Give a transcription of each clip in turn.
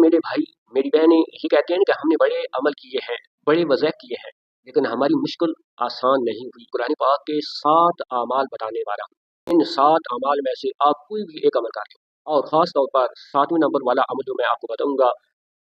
मेरे भाई मेरी बहनें ये कहते हैं कि हमने बड़े अमल किए हैं, बड़े वज़ह किए हैं, लेकिन हमारी मुश्किल आसान नहीं हुई। कुरान पाक के 7 अमाल बताने वाला हूँ। इन 7 अमाल में से आप कोई भी एक अमल कर लें, और ख़ास तौर पर 7वें नंबर वाला अमल जो मैं आपको बताऊँगा,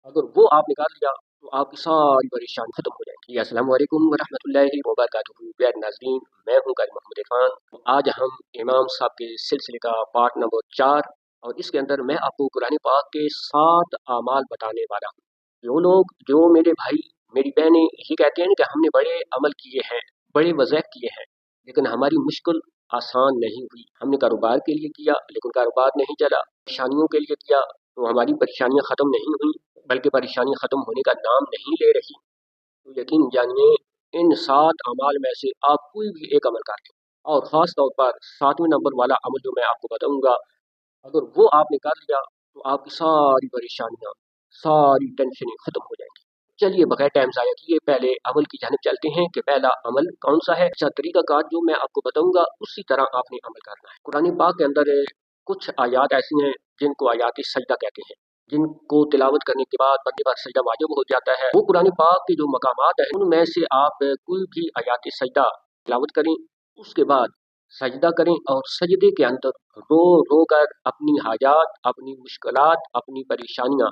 अगर वो आपने कर लिया तो आपकी सारी परेशानी खत्म हो जाएगी। अस्सलाम वालेकुम वरहमतुल्लाहि वबरकातुहू। प्यारे नाज़रीन, मैं हूँ कारी मोहम्मद इरफान। आज हम इमाम साहब के सिलसिले का पार्ट नंबर 4, और इसके अंदर मैं आपको कुरान पाक के 7 अमाल बताने वाला हूँ। जो मेरे भाई मेरी बहनें ये कहते हैं कि हमने बड़े अमल किए हैं, बड़े वज़ह किए हैं, लेकिन हमारी मुश्किल आसान नहीं हुई। हमने कारोबार के लिए किया लेकिन कारोबार नहीं चला, परेशानियों के लिए किया तो हमारी परेशानियां ख़त्म नहीं हुई, बल्कि परेशानी ख़त्म होने का नाम नहीं ले रही। तो यकीन जानिए, इन 7 अमाल में से आप कोई भी एक अमल कर लें, और ख़ास तौर पर 7वें नंबर वाला अमल जो मैं आपको बताऊंगा, अगर वो आपने कर लिया तो आपकी सारी परेशानियां, सारी टेंशनें ख़त्म हो जाएंगी। चलिए बगैर टाइम ज़ाया किए पहले अमल की जानिब चलते हैं कि पहला अमल कौन सा है। अच्छा, तरीक़ाकार जो मैं आपको बताऊंगा उसी तरह आपने अमल करना है। कुरान पाक के अंदर कुछ आयात ऐसी हैं जिनको आयात सजदा कहते हैं, जिनको तिलावत करने के बाद बंदे पर सजदा वाजिब हो जाता है। वो कुरान पाक के जो मकामात हैं उनमें से आप कोई भी आयात सजदा तिलावत करें, उसके बाद सजदा करें, और सजदे के अंदर रो रो कर अपनी हाजात, अपनी मुश्किलात, अपनी परेशानियां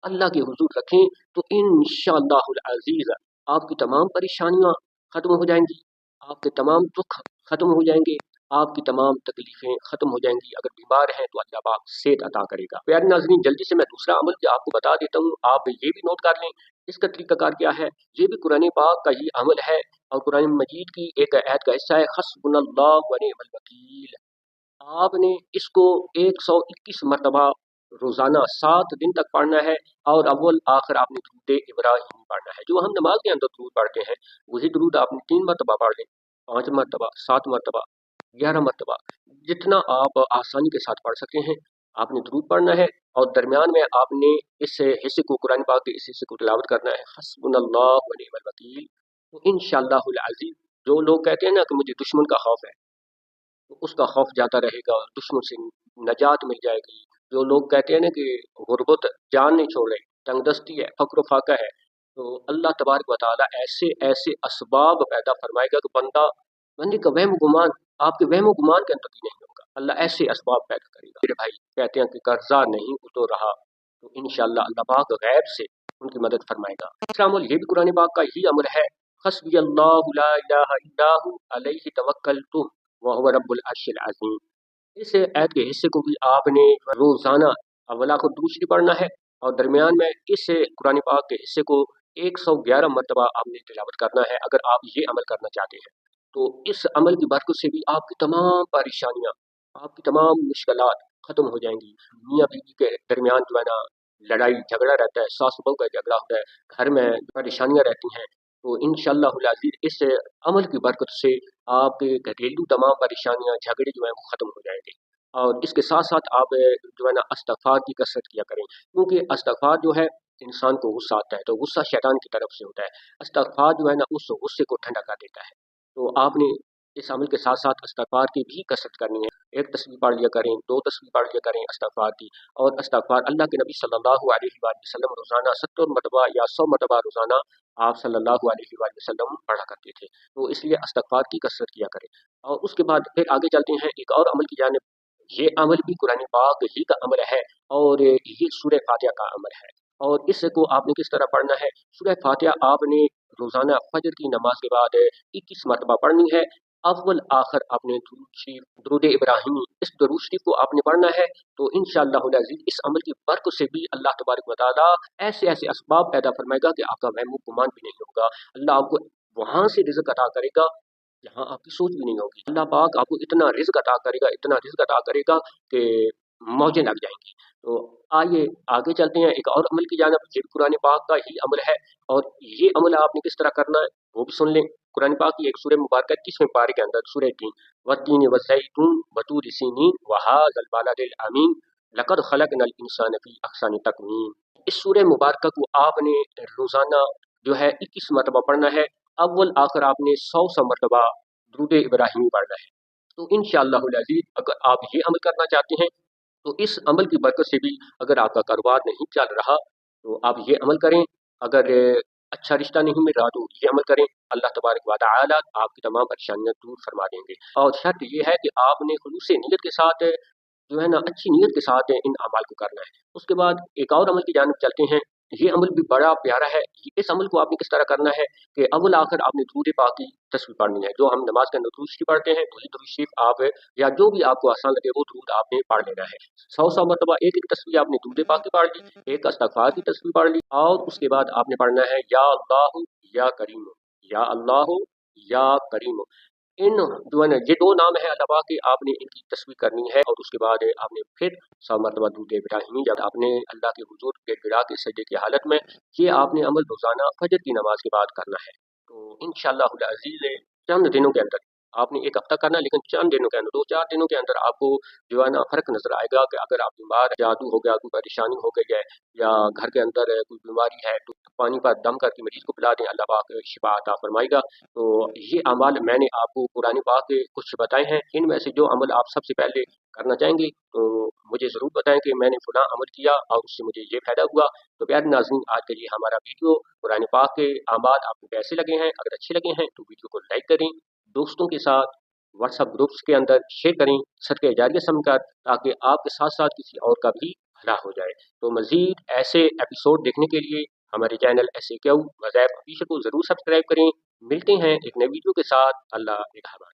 अल्लाह के हुजूर रखें, तो इंशाअल्लाहुल अज़ीज़ आपकी तमाम परेशानियां ख़त्म हो जाएंगी, आपके तमाम दुख ख़त्म हो जाएंगे, आपकी तमाम तकलीफ़ें ख़त्म हो जाएंगी। अगर बीमार हैं तो अल्लाह पाक सेहत अता करेगा। प्यारे नाज़रीन, जल्दी से मैं दूसरा अमल भी आपको बता देता हूँ, आप ये भी नोट कर लें इसका तरीक़ाकार क्या है। ये भी कुरान पाक का ही अमल है और कुरान मजीद की एक आयत का हिस्सा है, हस्बुनल्लाहु व निअमल वकील। आपने इसको 121 मरतबा रोज़ाना 7 दिन तक पढ़ना है, और अव्वल आखिर आपने दुरूद इब्राहिम पढ़ना है। जो हम नमाज के अंदर दुरूद पढ़ते हैं वही दुरूद आपने 3 मरतबा पढ़ लें, 5 मरतबा, 7 मरतबा, 11 मरतबा, जितना आप आसानी के साथ पढ़ सकते हैं आपने दुरूद पढ़ना है। और दरमियान में आपने इस हिस्से को, कुरान पाक के इस हिस्से को तिलावत करना है, हस्बुनल्लाहु व निअमल वकील। तो इंशाअल्लाहुल अज़ीज़, जो लोग कहते हैं ना कि मुझे दुश्मन का खौफ है, तो उसका खौफ जाता रहेगा, दुश्मन से नजात मिल जाएगी। जो लोग कहते हैं ना कि गुर्बत जान नहीं छोड़ रही, तंगदस्ती है, फक्र फाका है, तो अल्लाह तबारक व तआला ऐसे ऐसे असबाब पैदा फरमाएगा कि बंदे का वहम गुमान आपके वहम गुमान के अंदर भी नहीं होगा। अल्लाह ऐसे असबाब पैदा करेगा। मेरे भाई कहते हैं कि कर्जा नहीं उतर रहा, तो इंशाअल्लाह अल्लाह पाक गैब से उनकी मदद फरमाएगा। तीसरा अमल ये भी कुरान पाक का ही अमल है, हस्बी अल्लाहु ला इलाहा इल्ला हु अलैहि तवक्कलतु व हुवा रब्बुल अर्शिल अज़ीम। इस आयत के हिस्से को भी आपने रोजाना अवला को दूसरी पढ़ना है, और दरमियान में इस कुरान पाक के हिस्से को 111 मरतबा आपने तिलावत करना है। अगर आप ये अमल करना चाहते हैं तो इस अमल की बरकत से भी आपकी तमाम परेशानियां, आपकी तमाम मुश्किलात खत्म हो जाएंगी। मियाँ बीवी के दरमियान जो है ना लड़ाई झगड़ा रहता है, सास बहू का झगड़ा होता है, घर में परेशानियां रहती हैं, तो इंशाअल्लाहुल अज़ीज़ इस अमल की बरकत से आपके घरेलू तमाम परेशानियां, झगड़े जो हैं वो ख़त्म हो जाएंगे। और इसके साथ साथ आप जो है ना इस्तिग़फ़ार की कसरत किया करें, क्योंकि इस्तिग़फ़ार जो है इंसान को गुस्सा आता है तो गुस्सा शैतान की तरफ से होता है। इस्तिग़फ़ार जो है ना उस गुस्से को ठंडा कर देता है। तो आपने इस अमल के साथ साथ इस्तिग़फ़ार की भी कसरत करनी है। 1 तस्बीह पढ़ लिया करें, 2 तस्बीह पढ़ लिया करें इस्तिग़फ़ार की। और इस्तिग़फ़ार अल्लाह के नबी सल्लल्लाहु अलैहि वसल्लम रोज़ाना 70 मरतबा या 100 मरतबा रोज़ाना आप सल्लल्लाहु अलैहि वसल्लम पढ़ा करते थे, तो इसलिए इस्तिग़फ़ार की कसरत किया करें। और उसके बाद फिर आगे चलते हैं एक और अमल की जानिब। ये अमल भी कुरान पाक ही का अमल है, और ये सूरह फातिहा का अमल है। और इसको आपने किस तरह पढ़ना है, सूरह फातिहा आपने रोज़ाना फजर की नमाज के बाद 21 मरतबा पढ़नी है। अव्वल आखिर आपने दुरूद इब्राहिमी, इस दुरूद शरीफ को आपने पढ़ना है। तो इंशाअल्लाहुल अज़ीज़ इस अमल की बरकत से भी अल्लाह तबारक व तआला ऐसे ऐसे असबाब पैदा फरमाएगा कि आपका वहम गुमान भी नहीं होगा। अल्लाह आपको वहाँ से रिज़्क़ अता करेगा जहाँ आपकी सोच भी नहीं होगी। अल्लाह पाक आपको इतना रिज़्क़ अता करेगा, इतना रिज़्क़ अता करेगा कि मौजें लग जाएंगी। तो आइए आगे चलते हैं एक और अमल की जानिब। ये कुरान पाक का ही अमल है, और ये अमल आपने किस तरह करना है वो भी सुन लें। कुरान पाक की एक सूरह मुबारक 30वें पारे के अंदर सूरह 3, वत्तीन वज़ैतून वतूर सीनीन वहाज़ल बलदिल अमीन लक़द ख़लक़नल इंसान फ़ी अहसनि तक़वीम। इस सूरह मुबारक को आपने रोज़ाना जो है 21 मरतबा पढ़ना है। अव्वल आखिर आपने 100 मरतबा दुरूद इब्राहिमी पढ़ना है। तो इंशाअल्लाहुल अज़ीज़ अगर आप ये अमल करना चाहते हैं तो इस अमल की बरकत से भी, अगर आपका कारोबार नहीं चल रहा तो आप ये अमल करें। अगर अच्छा रिश्ता नहीं मिल रहा तो ये अमल करें, अल्लाह तबारक व तआला आपकी तमाम परेशानियां दूर फरमा देंगे। और शर्त ये है कि आपने खुलूस नीयत के साथ जो है ना, अच्छी नीयत के साथ इन अमाल को करना है। उसके बाद एक और अमल की जानिब चलते हैं। ये अमल भी बड़ा प्यारा है। इस अमल को आपने किस तरह करना है कि अव्वल आखिर आपने दुरूद पाक की तस्वीर पढ़नी है। जो हम नमाज के अंदर दुरूद शरीफ पढ़ते हैं, वही दुरूद शरीफ आप या जो भी आपको आसान लगे वो दुरूद आपने पढ़ लेना है। 100 मरतबा एक एक तस्वीर आपने दुरूद पाक की पढ़ ली, एक इस्तिग़फ़ार की तस्वीर पढ़ ली, और उसके बाद आपने पढ़ना है या अल्लाह या करीम, या अल्लाह या करीम। इन जो है ना, ये दो नाम है अल्लाह पाक के, आपने इनकी तस्वीर करनी है। और उसके बाद आपने फिर 100 मरतबा दुरूद इब्राहिमी जब आपने अल्लाह के हुजूर गिड़गिड़ा के सजदे की हालत में, ये आपने अमल रोज़ाना फजर की नमाज के बाद करना है। तो इंशाअल्लाहुल अज़ीज़ चंद दिनों के अंदर, आपने एक हफ्ता करना है, लेकिन चंद दिनों के अंदर, 2-4 दिनों के अंदर आपको जो है ना फ़र्क नज़र आएगा कि अगर आप बीमार, जादू हो गया, कोई परेशानी हो गई है, या घर के अंदर कोई बीमारी है, तो पानी पर दम करके मरीज़ को पिला दें, अल्लाह पाक शिफा अता फरमाएगा। तो ये अमाल मैंने आपको कुरान पाक के कुछ बताए हैं। इनमें से जो अमल आप सबसे पहले करना चाहेंगे तो मुझे ज़रूर बताएं कि मैंने फलां अमल किया और उससे मुझे ये फ़ायदा हुआ। तो प्यारे नाज़रीन, आज का ये हमारा वीडियो कुरान पाक के अमाल आपको कैसे लगे हैं? अगर अच्छे लगे हैं तो वीडियो को लाइक करें, दोस्तों के साथ व्हाट्सएप ग्रुप्स के अंदर शेयर करें, सदका जारिया समझकर, ताकि आपके साथ साथ किसी और का भी भला हो जाए। तो मज़ीद ऐसे एपिसोड देखने के लिए हमारे चैनल SAQ वज़ैफ़ ऑफिशियल को ज़रूर सब्सक्राइब करें। मिलते हैं एक नए वीडियो के साथ। अल्लाह निगहबान।